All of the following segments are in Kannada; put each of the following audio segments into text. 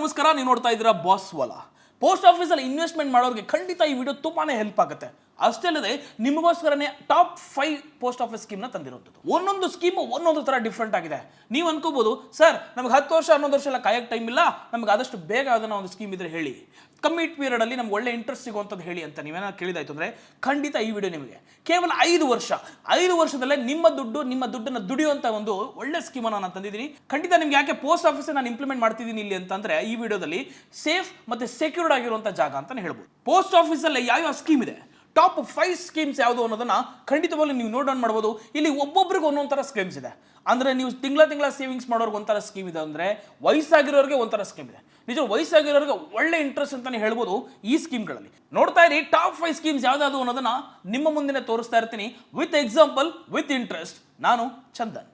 ನಮಸ್ಕಾರ, ನೀವು ನೋಡ್ತಾ ಇದ್ದೀರಾ ಬಾಸ್ ವಾಲಾ. ಪೋಸ್ಟ್ ಆಫೀಸಲ್ಲಿ ಇನ್ವೆಸ್ಟ್ಮೆಂಟ್ ಮಾಡೋರಿಗೆ ಖಂಡಿತ ಈ ವಿಡಿಯೋ ತುಂಬಾನೇ ಹೆಲ್ಪ್ ಆಗುತ್ತೆ. ಅಷ್ಟೇ ಅಲ್ಲದೆ ನಿಮಗೋಸ್ಕರನೇ ಟಾಪ್ 5 ಪೋಸ್ಟ್ ಆಫೀಸ್ ಸ್ಕೀಮ್ನ ತಂದಿರುವಂಥದ್ದು. ಒಂದೊಂದು ಸ್ಕೀಮು ಒಂದೊಂದು ಥರ ಡಿಫ್ರೆಂಟ್ ಆಗಿದೆ. ನೀವು ಅನ್ಕೋಬಹುದು, ಸರ್ ನಮಗೆ 10 ವರ್ಷ 11 ವರ್ಷ ಎಲ್ಲ ಕಾಯಕ್ಕೆ ಟೈಮ್ ಇಲ್ಲ, ನಮಗೆ ಆದಷ್ಟು ಬೇಗ ಅದನ್ನ ಒಂದು ಸ್ಕೀಮ್ ಇದ್ರೆ ಹೇಳಿ, ಕಮ್ಮಿ ಪೀರಿಯಡ್ ಅಲ್ಲಿ ನಮ್ಗೆ ಒಳ್ಳೆ ಇಂಟ್ರೆಸ್ಟ್ ಸಿಗುವಂಥದ್ದು ಹೇಳಿ ಅಂತ ನೀವೇನಾದ್ರು ಕೇಳಿದಾಯ್ತು ಅಂದರೆ ಖಂಡಿತ ಈ ವಿಡಿಯೋ ನಿಮಗೆ. ಕೇವಲ 5 ವರ್ಷದಲ್ಲೇ ನಿಮ್ಮ ದುಡ್ಡನ್ನು ದುಡಿಯುವಂಥ ಒಂದು ಒಳ್ಳೆ ಸ್ಕೀಮನ್ನು ನಾನು ತಂದಿದ್ದೀನಿ. ಖಂಡಿತ ನಿಮ್ಗೆ ಯಾಕೆ ಪೋಸ್ಟ್ ಆಫೀಸ್ ನಾನು ಇಂಪ್ಲಿಮೆಂಟ್ ಮಾಡ್ತಿದ್ದೀನಿ ಇಲ್ಲಿ ಅಂತಂದ್ರೆ ಈ ವಿಡಿಯೋದಲ್ಲಿ ಸೇಫ್ ಮತ್ತೆ ಸೆಕ್ಯೂರ್ಡ್ ಆಗಿರುವಂಥ ಜಾಗ ಅಂತಾನೆ ಹೇಳ್ಬೋದು. ಪೋಸ್ಟ್ ಆಫೀಸಲ್ಲಿ ಯಾವ ಸ್ಕೀಮ್ ಇದೆ, ಟಾಪ್ 5 ಸ್ಕೀಮ್ಸ್ ಯಾವುದು ಅನ್ನೋದನ್ನ ಖಂಡಿತವಾಗ್ಲೂ ನೀವು ನೋಟ್ ಡೌನ್ ಮಾಡ್ಬೋದು. ಇಲ್ಲಿ ಒಬ್ಬೊಬ್ರಿಗೆ ಒಂದೊಂದು ಥರ ಸ್ಕೀಮ್ಸ್ ಇದೆ. ಅಂದ್ರೆ ನೀವು ತಿಂಗಳ ಸೇವಿಂಗ್ಸ್ ಮಾಡೋರ್ಗೆ ಒಂಥರ ಸ್ಕೀಮ್ ಇದೆ, ಅಂದ್ರೆ ವಯಸ್ಸಾಗಿರೋರಿಗೆ ಒಂಥರ ಸ್ಕೀಮ್ ಇದೆ. ನಿಜ ವಯಸ್ಸಾಗಿರೋರಿಗೆ ಒಳ್ಳೆ ಇಂಟ್ರೆಸ್ಟ್ ಅಂತಾನೆ ಹೇಳ್ಬೋದು ಈ ಸ್ಕೀಮ್ಗಳಲ್ಲಿ. ನೋಡ್ತಾ ಇರಿ ಟಾಪ್ 5 ಸ್ಕೀಮ್ಸ್ ಯಾವ್ದಾದ್ರು ಅನ್ನೋದನ್ನ ನಿಮ್ಮ ಮುಂದೆ ತೋರಿಸ್ತಾ ಇರ್ತೀನಿ ವಿತ್ ಎಕ್ಸಾಂಪಲ್, ವಿತ್ ಇಂಟ್ರೆಸ್ಟ್. ನಾನು ಚಂದನ್.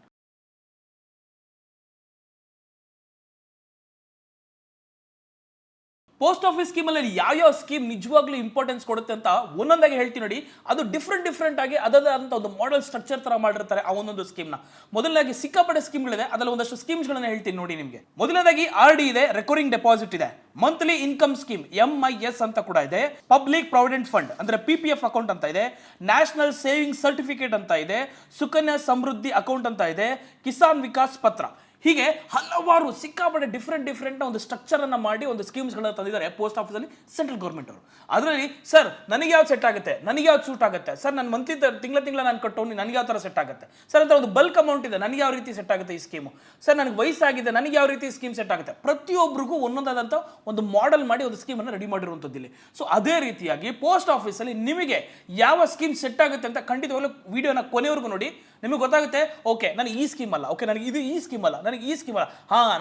ಪೋಸ್ಟ್ ಆಫೀಸ್ ಸ್ಕೀಮಲ್ಲಿ ಯಾವ ಸ್ಕೀಮ್ ನಿಜವಾಗ್ಲೂ ಇಂಪಾರ್ಟೆನ್ಸ್ ಕೊಡುತ್ತೆ ಅಂತ ಒಂದೊಂದಾಗಿ ಹೇಳ್ತೀನಿ ನೋಡಿ. ಅದು ಡಿಫ್ರೆಂಟ್ ಆಗಿ ಅದಾದಂಥ ಒಂದು ಮಾಡೆಲ್ ಸ್ಟ್ರಕ್ಚರ್ ತರ ಮಾಡಿರ್ತಾರೆ ಆ ಒಂದೊಂದು ಸ್ಕೀಮ್ನ. ಮೊದಲನೇದಾಗಿ ಸಿಕ್ಕಾಪಟ್ಟೆ ಸ್ಕೀಮ್ಗಳಿದೆ, ಅದರಲ್ಲಿ ಒಂದಷ್ಟು ಸ್ಕೀಮ್ಸ್ಗಳನ್ನ ಹೇಳ್ತೀನಿ ನೋಡಿ ನಿಮಗೆ. ಮೊದಲನೇದಾಗಿ RD ಇದೆ, ರೆಕರಿಂಗ್ ಡೆಪಾಸಿಟ್ ಇದೆ, ಮಂತ್ಲಿ ಇನ್ಕಮ್ ಸ್ಕೀಮ್ MIS ಅಂತ ಕೂಡ ಇದೆ, ಪಬ್ಲಿಕ್ ಪ್ರಾವಿಡೆಂಟ್ ಫಂಡ್ ಅಂದ್ರೆ PPF ಅಕೌಂಟ್ ಅಂತ ಇದೆ, ನ್ಯಾಷನಲ್ ಸೇವಿಂಗ್ ಸರ್ಟಿಫಿಕೇಟ್ ಅಂತ ಇದೆ, ಸುಕನ್ಯಾ ಸಮೃದ್ಧಿ ಅಕೌಂಟ್ ಅಂತ ಇದೆ, ಕಿಸಾನ್ ವಿಕಾಸ್ ಪತ್ರ. ಹೀಗೆ ಹಲವಾರು ಸಿಕ್ಕಾಪಟ್ಟೆ ಡಿಫ್ರೆಂಟ್ ಒಂದು ಸ್ಟ್ರಕ್ಚರ್ ಅನ್ನ ಮಾಡಿ ಒಂದು ಸ್ಕೀಮ್ಸ್ ಗಳನ್ನ ತಂದಿದ್ದಾರೆ ಪೋಸ್ಟ್ ಆಫೀಸಲ್ಲಿ ಸೆಂಟ್ರಲ್ ಗೌರ್ಮೆಂಟ್ ಅವರು. ಅದರಲ್ಲಿ ಸರ್ ನನಗೆ ಯಾವ್ದು ಸೆಟ್ ಆಗುತ್ತೆ, ನನಗೆ ಯಾವ್ದು ಸೂಟ್ ಆಗುತ್ತೆ, ಸರ್ ನನ್ನ ಮಂತ್ಲಿ ತಿಂಗಳ ನಾನು ಕಟ್ಟೋನಿ ನನಗೆ ಯಾವ ಥರ ಸೆಟ್ ಆಗುತ್ತೆ, ಸರ್ ಅಂತ ಒಂದು ಬಲ್ಕ್ ಅಮೌಂಟ್ ಇದೆ ನನಗೆ ಯಾವ ರೀತಿ ಸೆಟ್ ಆಗುತ್ತೆ ಈ ಸ್ಕೀಮು, ಸರ್ ನನಗೆ ವಯಸ್ಸಾಗಿದೆ ನನಗೆ ಯಾವ ರೀತಿ ಸ್ಕೀಮ್ ಸೆಟ್ ಆಗುತ್ತೆ. ಪ್ರತಿಯೊಬ್ಬರಿಗೂ ಒಂದೊಂದಾದಂಥ ಒಂದು ಮಾಡೆಲ್ ಮಾಡಿ ಒಂದು ಸ್ಕೀಮನ್ನು ರೆಡಿ ಮಾಡಿರುವಂಥದ್ದು ಇಲ್ಲಿ. ಸೊ ಅದೇ ರೀತಿಯಾಗಿ ಪೋಸ್ಟ್ ಆಫೀಸಲ್ಲಿ ನಿಮಗೆ ಯಾವ ಸ್ಕೀಮ್ ಸೆಟ್ ಆಗುತ್ತೆ ಅಂತ ಖಂಡಿತವಾಗ್ಲೂ ವಿಡಿಯೋನ ಕೊನೆವರೆಗೂ ನೋಡಿ. ನಿಮಗೆ ಗೊತ್ತಾಗುತ್ತೆ, ಓಕೆ ನನಗೆ ಈ ಸ್ಕೀಮ್ ಅಲ್ಲ, ಓಕೆ ನನಗೆ ಈ ಸ್ಕೀಮ್ ಅಲ್ಲ, ನನಗೆ ಈ ಸ್ಕೀಮ್ ಅಲ್ಲ,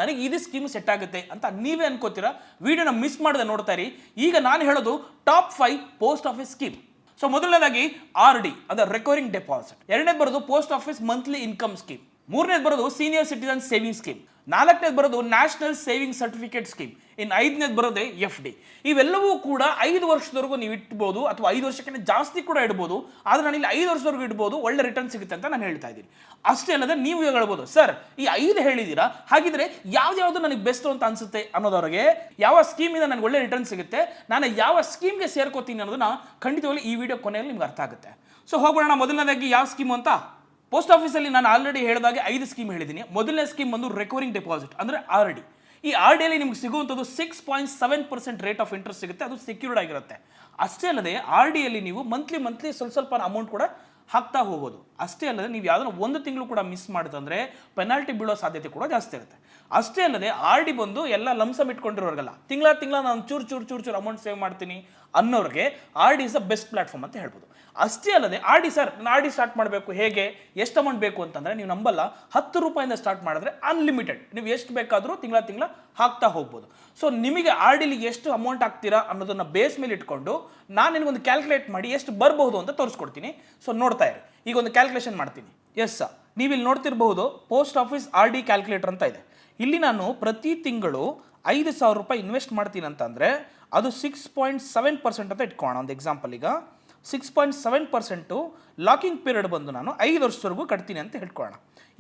ನನಗೆ ಇದು ಸ್ಕೀಮ್ ಸೆಟ್ ಆಗುತ್ತೆ ಅಂತ ನೀವೇ ಅನ್ಕೋತೀರಾ. ವಿಡಿಯೋನ ಮಿಸ್ ಮಾಡದೆ ನೋಡ್ತಾ ಇರಿ. ಈಗ ನಾನು ಹೇಳೋದು top 5 post office scheme. So ಮೊದಲನೇದಾಗಿ RD ಅಂದ್ರೆ ರೆಕರಿಂಗ್ ಡೆಪಾಸಿಟ್, ಎರಡನೇದು ಬರೋದು post office monthly income scheme, ಮೂರನೇದು ಬರೋದು ಸೀನಿಯರ್ ಸಿಟಿಜನ್ ಸೇವಿಂಗ್ ಸ್ಕೀಮ್, ನಾಲ್ಕನೇದು ಬರೋದು ನ್ಯಾಷನಲ್ ಸೇವಿಂಗ್ ಸರ್ಟಿಫಿಕೇಟ್ ಸ್ಕೀಮ್, ಇನ್ನು ಐದನೇದು ಬರೋದೇ FD. ಇವೆಲ್ಲವೂ ಕೂಡ 5 ವರ್ಷದವರೆಗೂ ನೀವು ಇಟ್ಬೋದು ಅಥವಾ 5 ವರ್ಷಕ್ಕಿಂತ ಜಾಸ್ತಿ ಕೂಡ ಇಡ್ಬೋದು. ಆದ್ರೆ ನಾನು ಇಲ್ಲಿ 5 ವರ್ಷದವರೆಗೂ ಇಡ್ಬೋದು, ಒಳ್ಳೆ ರಿಟರ್ನ್ ಸಿಗುತ್ತೆ ಅಂತ ನಾನು ಹೇಳ್ತಾ ಇದ್ದೀನಿ. ಅಷ್ಟೇ ಅಲ್ಲದೆ ನೀವು ಹೇಳ್ಬೋದು, ಸರ್ ಈ 5 ಹೇಳಿದ್ದೀರಾ, ಹಾಗಿದ್ರೆ ಯಾವ್ದು ನನಗೆ ಬೆಸ್ಟ್ ಅಂತ ಅನ್ಸುತ್ತೆ ಅನ್ನೋದವ್ರಿಗೆ, ಯಾವ ಸ್ಕೀಮಿಂದ ನನಗೆ ಒಳ್ಳೆ ರಿಟರ್ನ್ ಸಿಗುತ್ತೆ, ನಾನು ಯಾವ ಸ್ಕೀಮ್ಗೆ ಸೇರ್ಕೋತೀನಿ ಅನ್ನೋದನ್ನ ಖಂಡಿತವಾಗ್ಲೂ ಈ ವಿಡಿಯೋ ಕೊನೆಯಲ್ಲಿ ನಿಮ್ಗೆ ಅರ್ಥ ಆಗುತ್ತೆ. ಸೊ ಹೋಗೋಣ ಮೊದಲನೇದಾಗಿ ಯಾವ ಸ್ಕೀಮು ಅಂತ. ಪೋಸ್ಟ್ ಆಫೀಸಲ್ಲಿ ನಾನು ಆಲ್ರೆಡಿ ಹೇಳಿದಾಗೆ 5 ಸ್ಕೀಮ್ ಹೇಳಿದ್ದೀನಿ. ಮೊದಲನೇ ಸ್ಕೀಮ್ ಬಂದು ರೆಕರಿಂಗ್ ಡೆಪಾಸಿಟ್ ಅಂದ್ರೆ RD. ಈ RD ಅಲ್ಲಿ ನಿಮ್ಗೆ ಸಿಗುವಂಥದ್ದು 6.7% ರೇಟ್ ಆಫ್ ಇಂಟ್ರೆಸ್ಟ್ ಸಿಗುತ್ತೆ, ಅದು ಸೆಕ್ಯೂರ್ಡ್ ಆಗಿರುತ್ತೆ. ಅಷ್ಟೇ ಅಲ್ಲದೆ RD ಅಲ್ಲಿ ನೀವು ಮಂತ್ಲಿ ಸ್ವಲ್ಪ ಅಮೌಂಟ್ ಕೂಡ ಹಾಕ್ತಾ ಹೋಗೋದು. ಅಷ್ಟೇ ಅಲ್ಲದೆ ನೀವು ಯಾವ್ದಾದ್ರು ಒಂದು ತಿಂಗಳು ಕೂಡ ಮಿಸ್ ಮಾಡಿದ್ರೆ ಪೆನಾಲ್ಟಿ ಬೀಳೋ ಸಾಧ್ಯತೆ ಕೂಡ ಜಾಸ್ತಿ ಇರುತ್ತೆ. ಅಷ್ಟೇ ಅಲ್ಲದೆ RD ಬಂದು ಎಲ್ಲ ಲಂಸಮ್ ಇಟ್ಕೊಂಡಿರೋರ್ಗಲ್ಲ, ತಿಂಗಳ ನಾನು ಚೂರು ಅಮೌಂಟ್ ಸೇವ್ ಮಾಡ್ತೀನಿ ಅನ್ನೋರಿಗೆ RD is the best platform ಅಂತ ಹೇಳ್ಬೋದು. ಅಷ್ಟೇ ಅಲ್ಲದೆ RD ಸರ್ RD ಸ್ಟಾರ್ಟ್ ಮಾಡಬೇಕು, ಹೇಗೆ ಎಷ್ಟು ಅಮೌಂಟ್ ಬೇಕು ಅಂತಂದ್ರೆ ನೀವು ನಂಬಲ್ಲ, 10 ರೂಪಾಯಿಂದ ಸ್ಟಾರ್ಟ್ ಮಾಡಿದ್ರೆ ಅನ್ಲಿಮಿಟೆಡ್ ನೀವು ಎಷ್ಟು ಬೇಕಾದರೂ ತಿಂಗಳ ಹಾಕ್ತಾ ಹೋಗ್ಬೋದು. ಸೊ ನಿಮಗೆ RDಲಿ ಎಷ್ಟು ಅಮೌಂಟ್ ಹಾಕ್ತೀರಾ ಅನ್ನೋದನ್ನ ಬೇಸ್ ಮೇಲೆ ಇಟ್ಕೊಂಡು ನಾನು ನಿನಗೊಂದು ಕ್ಯಾಲ್ಕುಲೇಟ್ ಮಾಡಿ ಎಷ್ಟು ಬರಬಹುದು ಅಂತ ತೋರಿಸ್ಕೊಡ್ತೀನಿ. ಸೊ ನೋಡ್ತಾ ಇರಿ, ಈಗ ಒಂದು ಕ್ಯಾಲ್ಕುಲೇಷನ್ ಮಾಡ್ತೀನಿ. ಎಸ್ ಸರ್, ನೀವು ಇಲ್ಲಿ ನೋಡ್ತಿರಬಹುದು ಪೋಸ್ಟ್ ಆಫೀಸ್ RD ಕ್ಯಾಲ್ಕುಲೇಟರ್ ಅಂತ ಇದೆ. ಇಲ್ಲಿ ನಾನು ಪ್ರತಿ ತಿಂಗಳು 5,000 ರೂಪಾಯಿ ಇನ್ವೆಸ್ಟ್ ಮಾಡ್ತೀನಿ ಅಂತಂದರೆ ಅದು 6.7% ಅಂತ ಇಟ್ಕೊಳ್ಳೋಣ. ಒಂದು ಎಕ್ಸಾಂಪಲ್, ಈಗ 6.7% ಲಾಕಿಂಗ್ ಪೀರಿಯಡ್ ಬಂದು ನಾನು 5 ವರ್ಷದವರೆಗೂ ಕಟ್ತೀನಿ ಅಂತ ಹೇಳ್ಕೊಳ್ಳೋಣ.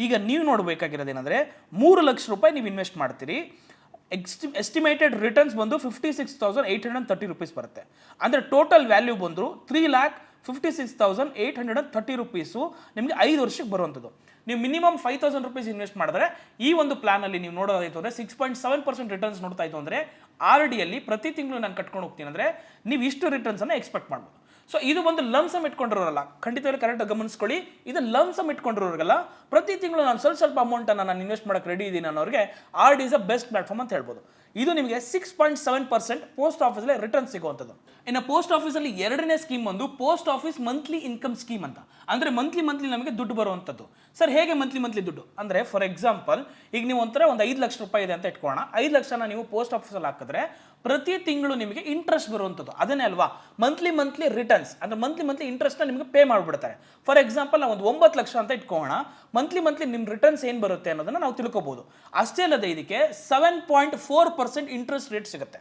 ಈಗ ನೀವು ನೋಡಬೇಕಾಗಿರೋದೇನೆಂದರೆ 3 ಲಕ್ಷ ರೂಪಾಯಿ ನೀವು ಇನ್ವೆಸ್ಟ್ ಮಾಡ್ತೀರಿ. ಎಸ್ಟಿಮೇಟೆಡ್ ರಿಟರ್ನ್ಸ್ ಬಂದು 56,830 ರೂಪೀಸ್ ಬರುತ್ತೆ. ಅಂದರೆ ಟೋಟಲ್ ವ್ಯಾಲ್ಯೂ ಬಂದು 3,56,830 ರೂಪೀಸು ನಿಮಗೆ 5 ವರ್ಷಕ್ಕೆ ಬರುವಂಥದ್ದು. ನೀವು ಮಿನಿಮಮ್ 5,000 ರೂಪೀಸ್ ಇನ್ವೆಸ್ಟ್ ಮಾಡಿದ್ರೆ ಈ ಒಂದು ಪ್ಲಾನಲ್ಲಿ ನೀವು ನೋಡೋದಾಯಿತು ಅಂದರೆ 6.7% ರಿಟರ್ನ್ಸ್ ನೋಡ್ತಾ ಇತ್ತು ಅಂದರೆ RDಯಲ್ಲಿ ಪ್ರತಿ ತಿಂಗಳು ನಾನು ಕಟ್ಕೊಂಡು ಹೋಗ್ತೀನಿ ಅಂದರೆ ನೀವು ಇಷ್ಟು ರಿಟರ್ನ್ಸನ್ನು ಎಕ್ಸ್ಪೆಕ್ಟ್ ಮಾಡ್ಬೋದು. ಸೊ ಇದು ಒಂದು ಲಂಸಮ್ ಇಟ್ಕೊಂಡಿರೋರಲ್ಲ, ಖಂಡಿತವಾಗಿ ಕರೆಕ್ಟಾಗಿ ಗಮನಿಸ್ಕೊಳ್ಳಿ. ಇದು ಲಂಸಮ್ ಇಟ್ಕೊಂಡಿರೋರಿಗೆಲ್ಲ ಪ್ರತಿ ತಿಂಗಳು ನಾನು ಸ್ವಲ್ಪ ಅಮೌಂಟನ್ನು ನಾನು ಇನ್ವೆಸ್ಟ್ ಮಾಡೋಕ್ಕೆ ರೆಡಿ ಇದ್ದೀನಿ ಅನ್ನೋರಿಗೆ RD is a best platform ಅಂತ ಹೇಳ್ಬೋದು. ಇದು ನಿಮಗೆ 6.7% ಪೋಸ್ಟ್ ಆಫೀಸಲ್ಲಿ ರಿಟರ್ನ್ ಸಿಗುವಂಥದ್ದು. ಇನ್ನು ಪೋಸ್ಟ್ ಆಫೀಸಲ್ಲಿ ಎರಡನೇ ಸ್ಕೀಮ್ ಒಂದು post office monthly income scheme ಅಂತ. ಅಂದರೆ ಮಂತ್ಲಿ ನಮಗೆ ದುಡ್ಡು ಬರುವಂಥದ್ದು. ಸರ್ ಹೇಗೆ ಮಂತ್ಲಿ ದುಡ್ಡು ಅಂದರೆ, ಫಾರ್ ಎಕ್ಸಾಂಪಲ್ ಈಗ ನೀವು ಒಂಥರ ಒಂದು 5 ಲಕ್ಷ ರೂಪಾಯಿ ಇದೆ ಅಂತ ಇಟ್ಕೊಳ್ಳೋಣ. 5 ಲಕ್ಷನ ನೀವು ಪೋಸ್ಟ್ ಆಫೀಸಲ್ಲಿ ಹಾಕಿದ್ರೆ ಪ್ರತಿ ತಿಂಗಳು ನಿಮಗೆ ಇಂಟ್ರೆಸ್ಟ್ ಬರುವಂಥದ್ದು ಅದನ್ನೇ ಅಲ್ವಾ ಮಂತ್ಲಿ ರಿಟರ್ನ್ಸ್ ಅಂದರೆ ಮಂತ್ಲಿ ಇಂಟ್ರೆಸ್ಟ್ನ ನಿಮಗೆ ಪೇ ಮಾಡಿಬಿಡ್ತಾರೆ. ಫಾರ್ ಎಕ್ಸಾಂಪಲ್ ನಾವು ಒಂದು 9 ಲಕ್ಷ ಅಂತ ಇಟ್ಕೊಳ್ಳೋಣ, ಮಂತ್ಲಿ ನಿಮ್ಮ ರಿಟರ್ನ್ಸ್ ಏನು ಬರುತ್ತೆ ಅನ್ನೋದನ್ನು ನಾವು ತಿಳ್ಕೊಬೋದು. ಅಷ್ಟೇ ಅಲ್ಲದೆ ಇದಕ್ಕೆ 7.4% ಇಂಟ್ರೆಸ್ಟ್ ರೇಟ್ ಸಿಗುತ್ತೆ.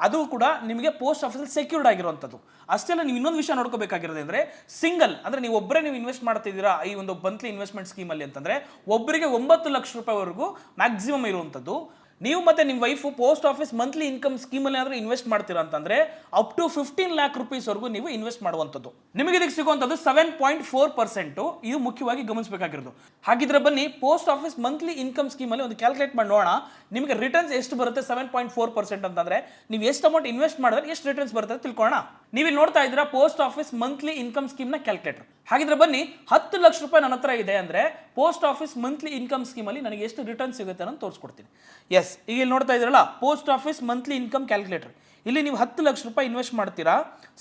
ಅದು ಕೂಡ ನಿಮಗೆ ಪೋಸ್ಟ್ ಆಫೀಸಲ್ಲಿ ಸೆಕ್ಯೂರ್ಡ್ ಆಗಿರುವಂಥದ್ದು. ಅಷ್ಟೇ ಅಲ್ಲ, ನೀವು ಇನ್ನೊಂದು ವಿಷಯ ನೋಡ್ಕೋಬೇಕಾಗಿರೋದು ಅಂದರೆ ಸಿಂಗಲ್ ಅಂದರೆ ನೀವು ಒಬ್ಬರೇ ನೀವು ಇನ್ವೆಸ್ಟ್ ಮಾಡ್ತಿದ್ದೀರಾ ಈ ಒಂದು ಮಂತ್ಲಿ ಇನ್ವೆಸ್ಟ್ಮೆಂಟ್ ಸ್ಕೀಮಲ್ಲಿ ಅಂತಂದರೆ ಒಬ್ಬರಿಗೆ 9 ಲಕ್ಷ ರೂಪಾಯಿವರೆಗೂ ಮ್ಯಾಕ್ಸಿಮಮ್ ಇರುವಂಥದ್ದು. ನೀವು ಮತ್ತೆ ನಿಮ್ಮ wife post office monthly income ಸ್ಕೀಮಲ್ಲಿ ಏನಾದರೂ ಇನ್ವೆಸ್ಟ್ ಮಾಡ್ತೀರಾ ಅಂತಂದ್ರೆ ಅಪ್ ಟು 15 lakh rupeesವರೆಗೂ ನೀವು ಇನ್ವೆಸ್ಟ್ ಮಾಡುವಂಥದ್ದು. ನಿಮಗೆ ಇದಕ್ಕೆ ಸಿಗುವಂಥದ್ದು 7.4%. ಇದು ಮುಖ್ಯವಾಗಿ ಗಮನಿಸಬೇಕಾಗಿರೋದು. ಹಾಗಿದ್ರೆ ಬನ್ನಿ ಪೋಸ್ಟ್ ಆಫೀಸ್ ಮಂತ್ಲಿ ಇನ್ಕಮ್ ಸ್ಕೀಮಲ್ಲಿ ಒಂದು ಕ್ಯಾಲ್ಕುಲೇಟ್ ಮಾಡಿ ನೋಡೋಣ. ನಿಮಗೆ ರಿಟರ್ನ್ಸ್ ಎಷ್ಟು ಬರುತ್ತೆ 7.4% ಅಂತಂದ್ರೆ ನೀವು ಎಷ್ಟು ಅಮೌಂಟ್ ಇನ್ವೆಸ್ಟ್ ಮಾಡಿದ್ರೆ ಎಷ್ಟು ರಿಟರ್ನ್ಸ್ ಬರುತ್ತೆ ತಿಳ್ಕೊಳ್ಳೋಣ. ನೀವು ಇಲ್ಲಿ ನೋಡ್ತಾ ಇದ್ದೀರಾ post office monthly income scheme ನ ಕ್ಯಾಲ್ಕುಲೇಟರ್. ಹಾಗಿದ್ರೆ ಬನ್ನಿ 10 ಲಕ್ಷ ರೂಪಾಯಿ ನನ್ನ ಹತ್ರ ಇದೆ ಅಂದ್ರೆ post office monthly income scheme ಅಲ್ಲಿ ನನಗೆ ಎಷ್ಟು ರಿಟರ್ನ್ ಸಿಗುತ್ತೆ ಅಂತ ತೋರಿಸ್ಕೊಡ್ತೀನಿ. ಎಸ್, ಈಗ ಇಲ್ಲಿ ನೋಡ್ತಾ ಇದ್ದೀರಲ್ಲ post office monthly income calculator. ಇಲ್ಲಿ ನೀವು 10 ಲಕ್ಷ ರೂಪಾಯಿ ಇನ್ವೆಸ್ಟ್ ಮಾಡ್ತೀರಾ,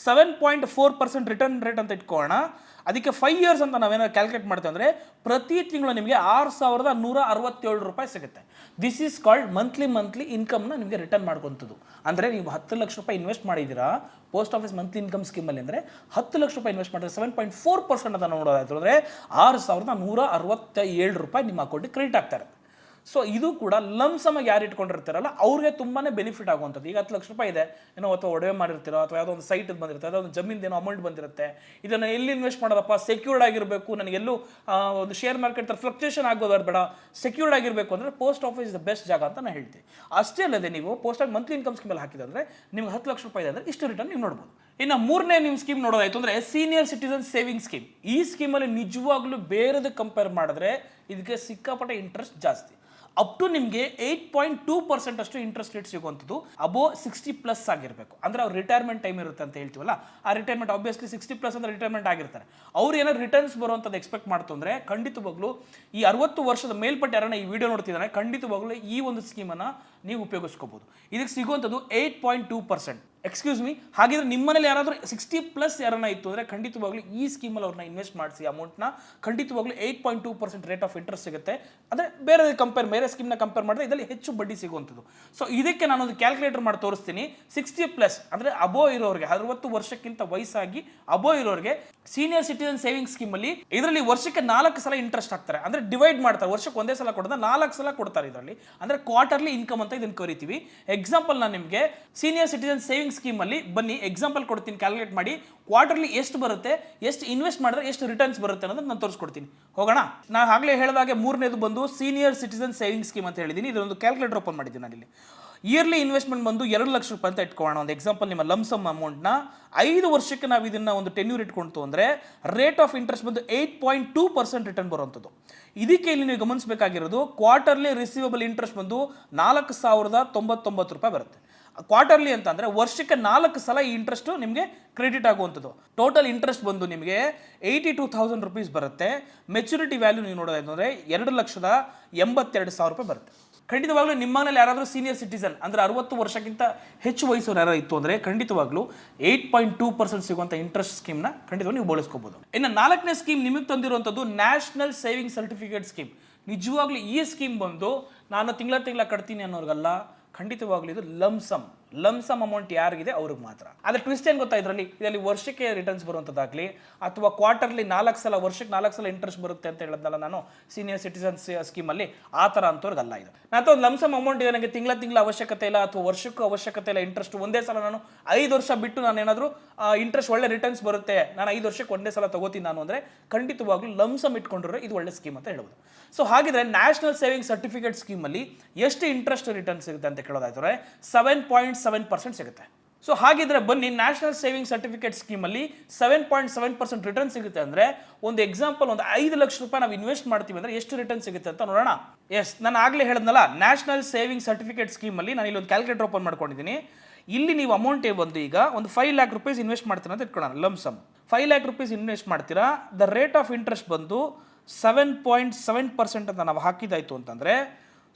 7.4% ರಿಟರ್ನ್ ರೇಟ್ ಅಂತ ಇಟ್ಕೊಳ್ಳೋಣ. ಅದಕ್ಕೆ 5 years ಅಂತ ನಾವೇನಾದ್ರು ಕ್ಯಾಲ್ಕುಲೇಟ್ ಮಾಡ್ತೀವಿ ಅಂದರೆ ಪ್ರತಿ ತಿಂಗಳು ನಿಮಗೆ 6,167 ರೂಪಾಯಿ ಸಿಗುತ್ತೆ. ದಿಸ್ ಈಸ್ ಕಾಲ್ಡ್ ಮಂತ್ಲಿ ಇನ್ಕಮ್ನ ನಿಮಗೆ ರಿಟರ್ನ್ ಮಾಡ್ಕೊಂಥದ್ದು. ಅಂದರೆ ನೀವು 10 ಲಕ್ಷ ರೂಪಾಯಿ ಇನ್ವೆಸ್ಟ್ ಮಾಡಿದ್ದೀರಾ ಪೋಸ್ಟ್ ಆಫೀಸ್ ಮಂತ್ಲಿ ಇನ್ಕಮ್ ಸ್ಕೀಮಲ್ಲಿ ಅಂದರೆ 10 ಲಕ್ಷ ರೂಪಾಯಿ ಇನ್ವೆಸ್ಟ್ ಮಾಡಿದ್ರೆ 7.4% ಅಂತ ನೋಡೋದಾಯ್ತು ಅಂದರೆ 6,167 ರೂಪಾಯಿ ನಿಮ್ಮ ಅಕೌಂಟಿಗೆ ಕ್ರೆಡಿಟ್ ಆಗ್ತಾರೆ. ಸೊ ಇದು ಕೂಡ ಲಂಸಮಾಗಿ ಯಾರು ಇಟ್ಕೊಂಡಿರ್ತಾರಲ್ಲ ಅವ್ರಿಗೆ ತುಂಬಾನೇ ಬೆನಿಫಿಟ್ ಆಗುವಂಥದ್ದು. ಈಗ 10 ಲಕ್ಷ ರೂಪಾಯಿ ಇದೆ, ಏನೋ ಅಥವಾ ಒಡವೆ ಮಾಡಿರ್ತೀರೋ ಅಥವಾ ಯಾವುದೋ ಒಂದು ಸೈಟ್ ಬಂದಿರುತ್ತೆ, ಯಾವುದೋ ಒಂದು ಜಮೀನು ಏನೋ ಅಮೌಂಟ್ ಬಂದಿರುತ್ತೆ, ಇದನ್ನು ಎಲ್ಲಿ ಇನ್ವೆಸ್ಟ್ ಮಾಡೋದಪ್ಪ, ಸೆಕ್ಯೂರ್ಡ್ ಆಗಿರಬೇಕು, ನನಗೆಲ್ಲೂ ಒಂದು ಶೇರ್ ಮಾರ್ಕೆಟ್ ಫ್ಲಕ್ಚುಯೇಷನ್ ಆಗೋದು ಬೇಡ, ಸೆಕ್ಯೂರ್ಡ್ ಆಗಿರಬೇಕು ಅಂದರೆ ಪೋಸ್ಟ್ ಆಫೀಸ್ ದ ಬೆಸ್ಟ್ ಜಾಗ ಅಂತ ನಾನು ಹೇಳ್ತೀನಿ. ಅಷ್ಟೇ ಅಲ್ಲದೆ ನೀವು ಪೋಸ್ಟ್ ಆಫ್ ಮಂತ್ಲಿ ಇನ್ಕಮ್ ಸ್ಕೀಮಲ್ಲಿ ಹಾಕಿದ್ರೆ ನಿಮ್ಗೆ 10 ಲಕ್ಷ ರೂಪಾಯಿ ಇದೆ ಅಂದರೆ ಇಷ್ಟು ರಿಟರ್ನ್ ನೀವು ನೋಡ್ಬೋದು. ಇನ್ನು ಮೂರನೇ ನಿಮ್ಮ ಸ್ಕೀಮ್ ನೋಡೋದಾಯ್ತು ಅಂದರೆ ಸೀನಿಯರ್ ಸಿಟಿಸನ್ ಸೇವಿಂಗ್ ಸ್ಕೀಮ್. ಈ ಸ್ಕೀಮಲ್ಲಿ ನಿಜವಾಗ್ಲೂ ಬೇರೆದು ಕಂಪೇರ್ ಮಾಡಿದ್ರೆ ಇದಕ್ಕೆ ಸಿಕ್ಕಾಪಟ್ಟೆ ಇಂಟ್ರೆಸ್ಟ್ ಜಾಸ್ತಿ. ಅಪ್ ಟು ನಿಮಗೆ 8.2% ಅಷ್ಟು ಇಂಟ್ರೆಸ್ಟ್ ರೇಟ್ ಸಿಗುವಂಥದ್ದು. ಅಬೋ 60+ ಆಗಿರಬೇಕು, ಅಂದ್ರೆ ಅವ್ರು ರಿಟೈರ್ಮೆಂಟ್ ಟೈಮ್ ಇರುತ್ತೆ ಅಂತ ಹೇಳ್ತೀವಲ್ಲ, ಆ ರಿಟೈರ್ಮೆಂಟ್ ಆಬ್ವಿಯಸ್ಲಿ 60+ ಅಂದ್ರೆ ರಿಟೈರ್ಮೆಂಟ್ ಆಗಿರ್ತಾರೆ. ಅವ್ರು ಏನಾದ್ರು ರಿಟರ್ನ್ಸ್ ಬರುವಂಥದ್ದು ಎಕ್ಸ್ಪೆಕ್ಟ್ ಮಾಡ್ತು ಅಂದರೆ ಖಂಡಿತವಾಗ್ಲೂ ಈ 60 ವರ್ಷದ ಮೇಲ್ಪಟ್ಟು ಯಾರನ್ನ ಈ ವಿಡಿಯೋ ನೋಡ್ತಿದ್ದಾರೆ ಖಂಡಿತವಾಗ್ಲೂ ಈ ಒಂದು ಸ್ಕೀಮನ್ನು ನೀವು ಉಪಯೋಗಿಸ್ಕೋಬಹುದು. ಇದಕ್ಕೆ ಸಿಗುವಂಥದ್ದು 8.2%. ಎಕ್ಸ್ಕ್ಯೂಸ್ ಮೀ, ಹಾಗಿದ್ರೆ ನಿಮ್ಮನೇಲಿ ಯಾರಾದರೂ 60+ ಯಾರನ್ನ ಇತ್ತು ಅಂದರೆ ಖಂಡಿತವಾಗ್ಲೂ ಈ ಸ್ಕೀಮಲ್ಲಿ ಅವ್ರನ್ನ ಇನ್ವೆಸ್ಟ್ ಮಾಡಿಸಿ ಅಮೌಂಟ್ನ ಖಂಡಿತವಾಗ್ಲೂ 8.2% ರೇಟ್ ಆಫ್ ಇಂಟ್ರೆಸ್ಟ್ ಸಿಗುತ್ತೆ. ಅಂದರೆ ಬೇರೆ ಸ್ಕೀಮ್ನ ಕಂಪೇರ್ ಮಾಡಿದ್ರೆ ಇದರಲ್ಲಿ ಹೆಚ್ಚು ಬಡ್ಡಿ ಸಿಗುವಂಥದ್ದು. ಸೊ ಇದಕ್ಕೆ ನಾನೊಂದು ಕ್ಯಾಲ್ಕುಲೇಟರ್ ಮಾಡಿ ತೋರಿಸ್ತೀನಿ. 60+ ಅಂದರೆ ಅಬೋ ಇರೋರಿಗೆ, 60 ವರ್ಷಕ್ಕಿಂತ ವಯಸ್ಸಾಗಿ ಅಬೋ ಇರೋರಿಗೆ ಸೀನಿಯರ್ ಸಿಟಿಸನ್ ಸೇವಿಂಗ್ ಸ್ಕೀಮಲ್ಲಿ ಇದರಲ್ಲಿ ವರ್ಷಕ್ಕೆ 4 ಸಲ ಇಂಟ್ರೆಸ್ಟ್ ಹಾಕ್ತಾರೆ. ಅಂದರೆ ಡಿವೈಡ್ ಮಾಡ್ತಾರೆ, ವರ್ಷಕ್ಕೆ ಒಂದೇ ಸಲ ಕೊಡೋದ 4 ಸಲ ಕೊಡ್ತಾರೆ ಇದರಲ್ಲಿ. ಅಂದರೆ ಕ್ವಾರ್ಟರ್ಲಿ ಇನ್ಕಮ್ ಅಂತ ಇದನ್ನು ಕರಿತೀವಿ. ಎಕ್ಸಾಂಪಲ್ ನಾನು ನಿಮಗೆ ಸೀನಿಯರ್ ಸಿಟಿಸನ್ ಸೇವಿಂಗ್ ಸ್ಕೀಮ್ ಅಲ್ಲಿ ಬನ್ನಿ ಎಕ್ಸಾಂಪಲ್ ಕೊಡ್ತೀನಿ, ಕ್ಯಾಲ್ಕುಲೇಟ್ ಮಾಡಿ ಕ್ವಾರ್ಟರ್ಲಿ ಎಷ್ಟು ಬರುತ್ತೆ, ಎಷ್ಟು ಇನ್ವೆಸ್ಟ್ ಮಾಡಿದ್ರೆ ಎಷ್ಟು ರಿಟರ್ನ್ಸ್ ಬರುತ್ತೆ ಅನ್ನೋದನ್ನ ನಾನು ತೋರಿಸ್ಕೊಡ್ತೀನಿ. ಹೋಗೋಣ. ನಾನು ಆಗಲೇ ಹೇಳಿದಾಗೆ ಮೂರನೇದು ಬಂದು ಸೀನಿಯರ್ ಸಿಟಿಸನ್ ಸೇವಿಂಗ್ ಸ್ಕೀಮ್ ಅಂತ ಹೇಳಿದ್ದೀನಿ. ಇದೊಂದು ಕ್ಯಾಲ್ಕುಲೇಟರ್ ಓಪನ್ ಮಾಡಿದ್ದೀನಿ ನಾನು ಇಲ್ಲಿ. ಇಯರ್ಲಿ ಇನ್ವೆಸ್ಟ್ಮೆಂಟ್ ಬಂದು 2 ಲಕ್ಷ ರೂಪಾಯಿ ಅಂತ ಇಟ್ಕೊಳ್ಳೋಣ. ಒಂದು ಎಕ್ಸಾಂಪಲ್ ನಿಮ್ಮ ಲಮ್ಸಮ್ ಅಮೌಂಟ್ನ 5 ವರ್ಷಕ್ಕೆ ನಾವು ಇದನ್ನ ಒಂದು ಟೆನ್ಯೂರ್ ಇಟ್ಕೊಂತು ಅಂದರೆ ರೇಟ್ ಆಫ್ ಇಂಟ್ರೆಸ್ಟ್ ಬಂದು 8.2% ರಿಟರ್ನ್ ಬರುವಂಥದ್ದು. ಇದಕ್ಕೆ ಇಲ್ಲಿ ನೀವು ಗಮನಿಸಬೇಕಾಗಿರೋದು ಕ್ವಾರ್ಟರ್ಲಿ ರಿಸೀವಬಲ್ ಇಂಟ್ರೆಸ್ಟ್ ಬಂದು 4,099 ರೂಪಾಯಿ ಬರುತ್ತೆ. ಕ್ವಾರ್ಟರ್ಲಿ ಅಂತ ಅಂದರೆ ವರ್ಷಕ್ಕೆ 4 ಸಲ ಈ ಇಂಟ್ರೆಸ್ಟ್ ನಿಮಗೆ ಕ್ರೆಡಿಟ್ ಆಗುವಂಥದ್ದು. ಟೋಟಲ್ ಇಂಟ್ರೆಸ್ಟ್ ಬಂದು ನಿಮಗೆ 82,000 ರೂಪೀಸ್ ಬರುತ್ತೆ. ಮೆಚುರಿಟಿ ವ್ಯಾಲ್ಯೂ ನೀವು ನೋಡೋದಾಯ್ತು ಅಂದರೆ 2,82,000 ರೂಪಾಯಿ ಬರುತ್ತೆ. ಖಂಡಿತವಾಗ್ಲೂ ನಿಮ್ಮನೇಲಿ ಯಾರಾದರೂ ಸೀನಿಯರ್ ಸಿಟಿಸನ್ ಅಂದರೆ 60 ವರ್ಷಕ್ಕಿಂತ ಹೆಚ್ಚು ವಯಸ್ಸು ಯಾರು ಇತ್ತು ಅಂದರೆ ಖಂಡಿತವಾಗ್ಲೂ 8.2% ಸಿಗುವಂಥ ಇಂಟ್ರೆಸ್ಟ್ ಸ್ಕೀಮ್ನ ಖಂಡಿತವಾಗಿ ನೀವು ಬಳಸ್ಕೋಬಹುದು. ಇನ್ನು 4ನೇ ಸ್ಕೀಮ್ ನಿಮಗೆ ತಂದಿರುವಂಥದ್ದು ನ್ಯಾಷನಲ್ ಸೇವಿಂಗ್ ಸರ್ಟಿಫಿಕೇಟ್ ಸ್ಕೀಮ್. ನಿಜವಾಗ್ಲೂ ಈ ಸ್ಕೀಮ್ ಬಂದು ನಾನು ತಿಂಗಳ ಕಟ್ತೀನಿ ಅನ್ನೋರ್ಗಲ್ಲ, ಖಂಡಿತವಾಗ್ಲೂ ಇದು ಲಮ್ಸಮ್ ಅಮೌಂಟ್ ಯಾರಿಗಿದೆ ಅವ್ರಿಗೆ ಮಾತ್ರ. ಆದರೆ ಟ್ವಿಸ್ಟ್ ಏನು ಗೊತ್ತಾ ಇದರಲ್ಲಿ ವರ್ಷಕ್ಕೆ ರಿಟರ್ನ್ಸ್ ಬರುವಂಥದ್ದಾಗಲಿ ಅಥವಾ ಕ್ವಾರ್ಟರ್ಲಿ 4 ಸಲ ವರ್ಷಕ್ಕೆ 4 ಸಲ ಇಂಟ್ರೆಸ್ಟ್ ಬರುತ್ತೆ ಅಂತ ಹೇಳಿದ್ನಲ್ಲ ನಾನು ಸೀನಿಯರ್ ಸಿಟಿಸನ್ಸ್ ಸ್ಕೀಮಲ್ಲಿ, ಆ ಥರ ಅಂತವ್ರಿಗಲ್ಲ ಇದು. ನಾನು ಒಂದು ಲಮ್ಸಮ್ ಅಮೌಂಟ್ ಇದೆ, ನನಗೆ ತಿಂಗಳ ಅವಶ್ಯಕತೆ ಇಲ್ಲ ಅಥವಾ ವರ್ಷಕ್ಕೂ ಅವಶ್ಯಕತೆ ಇಲ್ಲ, ಇಂಟ್ರೆಸ್ಟ್ ಒಂದೇ ಸಲ ನಾನು 5 ವರ್ಷ ಬಿಟ್ಟು ನಾನು ಏನಾದರೂ ಇಂಟ್ರೆಸ್ಟ್ ಒಳ್ಳೆ ರಿಟರ್ನ್ಸ್ ಬರುತ್ತೆ, ನಾನು 5 ವರ್ಷಕ್ಕೆ ಒಂದೇ ಸಲ ತಗೋತೀನಿ ನಾನು ಅಂದರೆ ಖಂಡಿತವಾಗ್ಲೂ ಲಮ್ಸಮ್ ಇಟ್ಕೊಂಡ್ರೆ ಇದು ಒಳ್ಳೆ ಸ್ಕೀಮ್ ಅಂತ ಹೇಳ್ಬೋದು. ಸೊ ಹಾಗಿದ್ರೆ ನ್ಯಾಷನಲ್ ಸೇವಿಂಗ್ ಸರ್ಟಿಫಿಕೇಟ್ ಸ್ಕೀಮಲ್ಲಿ ಎಷ್ಟು ಇಂಟ್ರೆಸ್ಟ್ ರಿಟರ್ನ್ ಸಿಗುತ್ತೆ ಅಂತ ಕೇಳೋದಾಯ್ತಾರೆ 7.7% ಸಿಗುತ್ತೆ. ಸೊ ಹಾಗಿದ್ರೆ ಬನ್ನಿ ನ್ಯಾಷನಲ್ ಸೇವಿಂಗ್ ಸರ್ಟಿಫಿಕೇಟ್ ಸ್ಕೀಮಲ್ಲಿ 7.7% ರಿಟರ್ನ್ ಸಿಗುತ್ತೆ ಅಂದರೆ ಒಂದು ಎಕ್ಸಾಂಪಲ್ ಒಂದು 5 ಲಕ್ಷ ರೂಪಾಯಿ ನಾವು ಇನ್ವೆಸ್ಟ್ ಮಾಡ್ತೀವಿ ಅಂದರೆ ಎಷ್ಟು ರಿಟರ್ನ್ ಸಿಗುತ್ತೆ ಅಂತ ನೋಡೋಣ. ಎಸ್, ನಾನು ಆಗಲೇ ಹೇಳಿದ್ನಲ್ಲ ನ್ಯಾಷನಲ್ ಸೇವಿಂಗ್ ಸರ್ಟಿಫಿಕೇಟ್ ಸ್ಕೀಮಲ್ಲಿ ನಾನು ಇಲ್ಲಿ ಒಂದು ಕ್ಯಾಲ್ಕುಲೇಟರ್ ಓಪನ್ ಮಾಡ್ಕೊಂಡಿದ್ದೀನಿ. ಇಲ್ಲಿ ನೀವು ಅಮೌಂಟ್ ಬಂದು ಈಗ ಒಂದು 5 lakh ರೂಪೀಸ್ ಇನ್ವೆಸ್ಟ್ ಮಾಡ್ತೀರಾ ಅಂತ ಇಟ್ಕೊಳ್ಳೋಣ. ಲಮ್ಸಮ್ 5 lakh ರೂಪೀಸ್ ಇನ್ವೆಸ್ಟ್ ಮಾಡ್ತೀರಾ. ದ ರೇಟ್ ಆಫ್ ಇಂಟ್ರೆಸ್ಟ್ ಬಂದು 7.7% ಅಂತ ನಾವು ಹಾಕಿದಾಯ್ತು ಅಂತಂದರೆ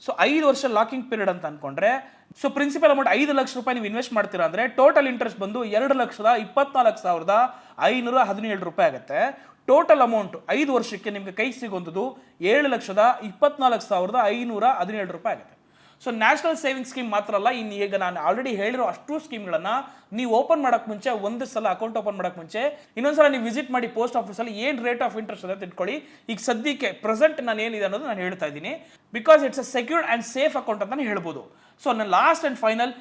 ಸೊ 5 ವರ್ಷ ಲಾಕಿಂಗ್ ಪೀರಿಯಡ್ ಅಂತ ಅನ್ಕೊಂಡ್ರೆ ಸೊ ಪ್ರಿನ್ಸಿಪಲ್ ಅಮೌಂಟ್ 5 ಲಕ್ಷ ರೂಪಾಯಿ ನೀವು ಇನ್ವೆಸ್ಟ್ ಮಾಡ್ತೀರಾ ಅಂದರೆ ಟೋಟಲ್ ಇಂಟ್ರೆಸ್ಟ್ ಬಂದು 2,24,517 ರೂಪಾಯಿ ಆಗುತ್ತೆ. ಟೋಟಲ್ ಅಮೌಂಟ್ 5 ವರ್ಷಕ್ಕೆ ನಿಮಗೆ ಕೈ ಸಿಗುವಂಥದ್ದು 7,24,517 ರೂಪಾಯಿ ಆಗುತ್ತೆ. ಸೊ ನ್ಯಾಷನಲ್ ಸೇವಿಂಗ್ ಸ್ಕೀಮ್ ಮಾತ್ರ ಅಲ್ಲ, ಇನ್ನು ಈಗ ನಾನು ಆಲ್ರೆಡಿ ಹೇಳಿರೋ ಅಷ್ಟು ಸ್ಕೀಮ್ಗಳನ್ನು ನೀವು ಓಪನ್ ಮಾಡೋಕ್ಕೆ ಮುಂಚೆ ಒಂದು ಸಲ ಅಕೌಂಟ್ ಓಪನ್ ಮಾಡೋಕ್ಕೆ ಮುಂಚೆ ಇನ್ನೊಂದ್ಸಲ ನೀವು ವಿಸಿಟ್ ಮಾಡಿ ಪೋಸ್ಟ್ ಆಫೀಸಲ್ಲಿ ಏನು ರೇಟ್ ಆಫ್ ಇಂಟ್ರೆಸ್ಟ್ ಅಂತ ತಿಳ್ಕೊಳ್ಳಿ. ಈಗ ಸದ್ಯಕ್ಕೆ ಪ್ರೆಸೆಂಟ್ ನಾನು ಏನಿದೆ ಅನ್ನೋದು ನಾನು ಹೇಳ್ತಾ ಇದ್ದೀನಿ. Because it's a secured and safe account ಅಂತ ಹೇಳ್ಬೋದು. ಸೊ ನನ್ನ ಲಾಸ್ಟ್ ಆ್ಯಂಡ್ ಫೈನಲ್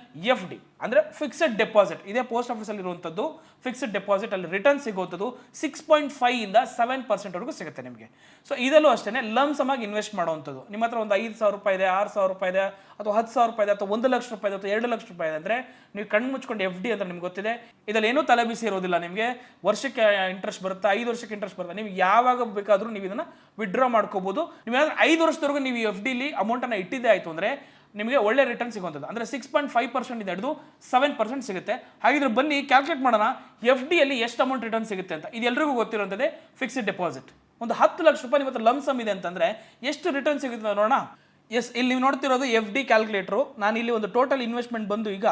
FD ಅಂದರೆ ಫಿಕ್ಸೆಡ್ ಡೆಪಾಸಿಟ್. ಇದೇ ಪೋಸ್ಟ್ ಆಫೀಸಲ್ಲಿ ಇರುವಂಥದ್ದು ಫಿಕ್ಸೆಡ್ ಡೆಪಾಸಿಟ್. ಅಲ್ಲಿ ರಿಟರ್ನ್ ಸಿಗುವಂಥದ್ದು 6.5 ಇಂದ 7% ವರೆಗೂ ಸಿಗುತ್ತೆ ನಿಮಗೆ. ಸೊ ಇದರಲ್ಲೂ ಅಷ್ಟೇ ಲಮ್ಸಮ್ ಆಗಿ ಇನ್ವೆಸ್ಟ್ ಮಾಡುವಂಥದ್ದು. ನಿಮ್ಮ ಹತ್ರ ಒಂದು 5,000 ರೂಪಾಯಿ ಇದೆ, 6,000 ರೂಪಾಯಿ ಇದೆ, ಅಥವಾ 10,000 ರೂಪಾಯಿ ಇದೆ, ಅಥವಾ 1 ಲಕ್ಷ ರೂಪಾಯಿ ಇದೆ, ಅಥವಾ 2 ಲಕ್ಷ ರೂಪಾಯಿ ಇದೆ ಅಂದರೆ ನೀವು ಕಣ್ಣು ಮುಚ್ಕೊಂಡು FD ಅಂತ ನಿಮ್ಗೆ ಗೊತ್ತಿದೆ. ಇದರಲ್ಲಿ ಏನೂ ತಲೆಬಿಸಿ ಇರೋದಿಲ್ಲ. ನಿಮಗೆ ವರ್ಷಕ್ಕೆ ಇಂಟ್ರೆಸ್ಟ್ ಬರುತ್ತೆ, 5 ವರ್ಷಕ್ಕೆ ಇಂಟ್ರೆಸ್ಟ್ ಬರುತ್ತೆ. ನೀವು ಯಾವಾಗ ಬೇಕಾದರೂ ನೀವು ಇದನ್ನು ವಿಡ್ರಾ ಮಾಡ್ಕೋಬಹುದು. ನೀವು ಏನಾದರೂ 5 ವರ್ಷದವರೆಗೂ ನೀವು FDಲಿ ಅಮೌಂಟನ್ನು ಇಟ್ಟಿದ್ದೇ ಆಯಿತು ಅಂದರೆ ನಿಮಗೆ ಒಳ್ಳೆ ರಿಟರ್ನ್ ಸಿಗುವಂಥದ್ದು. ಅಂದರೆ 6.5% ಇಂದ ಹಿಡಿದು 7% ಸಿಗುತ್ತೆ. ಹಾಗಿದ್ರೆ ಬನ್ನಿ ಕ್ಯಾಲ್ಕುಲೇಟ್ ಮಾಡೋಣ FDಯಲ್ಲಿ ಎಷ್ಟು ಅಮೌಂಟ್ ರಿಟರ್ನ್ ಸಿಗುತ್ತೆ ಅಂತ. ಇದು ಎಲ್ರಿಗೂ ಗೊತ್ತಿರುವಂಥದ್ದೇ ಫಿಕ್ಸ್ಡ್ ಡೆಪಾಸಿಟ್. ಒಂದು 10 ಲಕ್ಷ ರೂಪಾಯಿ ನಿಮ್ಮ ಹತ್ರ ಲಮ್ಸಮ್ ಇದೆ ಅಂತಂದರೆ ಎಷ್ಟು ರಿಟರ್ನ್ ಸಿಗುತ್ತೆ ನೋಡೋಣ. ಎಸ್, ಇಲ್ಲಿ ನೀವು ನೋಡ್ತಿರೋದು FD ಕ್ಯಾಲ್ಕುಲೇಟ್ರು. ನಾನು ಇಲ್ಲಿ ಒಂದು ಟೋಟಲ್ ಇನ್ವೆಸ್ಟ್ಮೆಂಟ್ ಬಂದು ಈಗ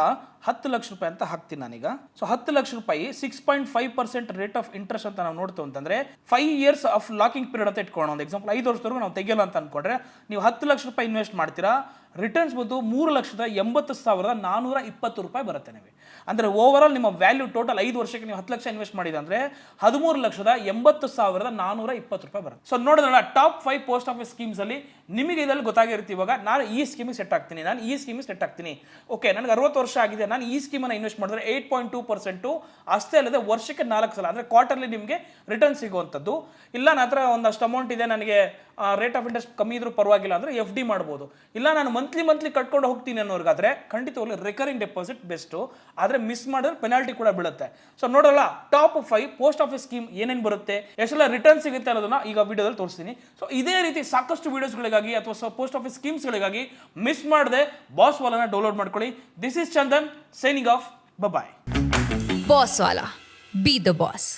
10 ಲಕ್ಷ ರೂಪಾಯಿ ಅಂತ ಹಾಕ್ತೀನಿ ನಾನೀಗ. ಸೊ 10 ಲಕ್ಷ ರೂಪಾಯಿ 6.5% ರೇಟ್ ಆಫ್ ಇಂಟ್ರೆಸ್ಟ್ ಅಂತ ನಾವು ನೋಡ್ತೀವಿ ಅಂತಂದ್ರೆ 5 years ಆಫ್ ಲಾಕಿಂಗ್ ಪೀರಿಯಡ್ ಅಂತ ಇಟ್ಕೊಳ್ಳೋಣ. ಒಂದು ಎಕ್ಸಾಂಪಲ್ 5 ವರ್ಷದವರೆಗೂ ನಾವು ತೆಗಿಯಲ್ಲ ಅಂತ ಅನ್ಕೊಂಡ್ರೆ ನೀವು 10 ಲಕ್ಷ ರೂಪಾಯಿ ಇನ್ವೆಸ್ಟ್ ಮಾಡ್ತೀರಾ, ರಿಟರ್ನ್ಸ್ ಬಂದು 3,80,420 ರೂಪಾಯಿ ಬರುತ್ತೆ ನಿಮಗೆ. ಅಂದರೆ ಓವರ್ ಆಲ್ ನಿಮ್ಮ ವ್ಯಾಲ್ಯೂ ಟೋಟಲ್ 5 ವರ್ಷಕ್ಕೆ ನೀವು 10 ಲಕ್ಷ ಇನ್ವೆಸ್ಟ್ ಮಾಡಿದೆ ಅಂದರೆ 13,80,420 ರೂಪಾಯಿ ಬರುತ್ತೆ. ಸೊ ನೋಡೋಣ ಟಾಪ್ 5 ಪೋಸ್ಟ್ ಆಫೀಸ್ ಸ್ಕೀಮ್ಸ್ ಅಲ್ಲಿ ನಿಮಗೆ ಇದರಲ್ಲಿ ಗೊತ್ತಾಗಿರುತ್ತೆ. ಇವಾಗ ನಾನು ಈ ಸ್ಕೀಮಿಗೆ ಸೆಟ್ ಆಗ್ತೀನಿ, ಓಕೆ ನನಗೆ 60 ವರ್ಷ ಆಗಿದೆ, ನಾನು ಈ ಸ್ಕೀಮನ್ನು ಇನ್ವೆಸ್ಟ್ ಮಾಡಿದ್ರೆ 8.2% ಅಷ್ಟೇ ಅಲ್ಲದೆ ವರ್ಷಕ್ಕೆ 4 ಸಲ ಅಂದರೆ ಕ್ವಾರ್ಟರ್ಲಿ ನಿಮಗೆ ರಿಟರ್ನ್ ಸಿಗುವಂಥದ್ದು. ಇಲ್ಲ ನನ್ನ ಹತ್ರ ಒಂದಷ್ಟು ಅಮೌಂಟ್ ಇದೆ, ನನಗೆ ರೇಟ್ ಆಫ್ ಇಂಟ್ರೆಸ್ಟ್ ಕಮ್ಮಿ ಇದ್ರೂ ಪರವಾಗಿಲ್ಲ ಅಂದರೆ FD ಮಾಡ್ಬೋದು. ಇಲ್ಲ ನಾನು ಮಂತ್ಲಿ ಕಟ್ಕೊಂಡು ಹೋಗ್ತೀನಿ ಅನ್ನೋರ್ಗಾದ್ರೆ ಖಂಡಿತವಾಗ್ಲೂ ರಿಕರಿಂಗ್ ಡೆಪಾಸಿಟ್ ಬೆಸ್ಟು. ಆದರೆ ಮಿಸ್ ಮಾಡಿದ್ರೆ ಪೆನಾಲ್ಟಿ ಕೂಡ ಬೀಳುತ್ತೆ. ಸೊ ನೋಡೋಲ್ಲ ಟಾಪ್ 5 ಪೋಸ್ಟ್ ಆಫೀಸ್ ಸ್ಕೀಮ್ ಏನೇನು ಬರುತ್ತೆ, ಎಷ್ಟೆಲ್ಲ ರಿಟರ್ನ್ ಸಿಗುತ್ತೆ ಅನ್ನೋದನ್ನ ಈಗ ವಿಡಿಯೋದಲ್ಲಿ ತೋರಿಸ್ತೀನಿ. ಸೊ ಇದೇ ರೀತಿ ಸಾಕಷ್ಟು ವಿಡಿಯೋಸ್ಗಳಿಗಾಗಿ ಅಥವಾ ಪೋಸ್ಟ್ ಆಫೀಸ್ ಸ್ಕೀಮ್ಸ್ಗಳಿಗಾಗಿ ಮಿಸ್ ಮಾಡದೆ ಬಾಸ್ ವಾಲಾನ ಡೌನ್ಲೋಡ್ ಮಾಡ್ಕೊಳ್ಳಿ. This is Chandan signing off. Bye. Boss Wala, be the boss.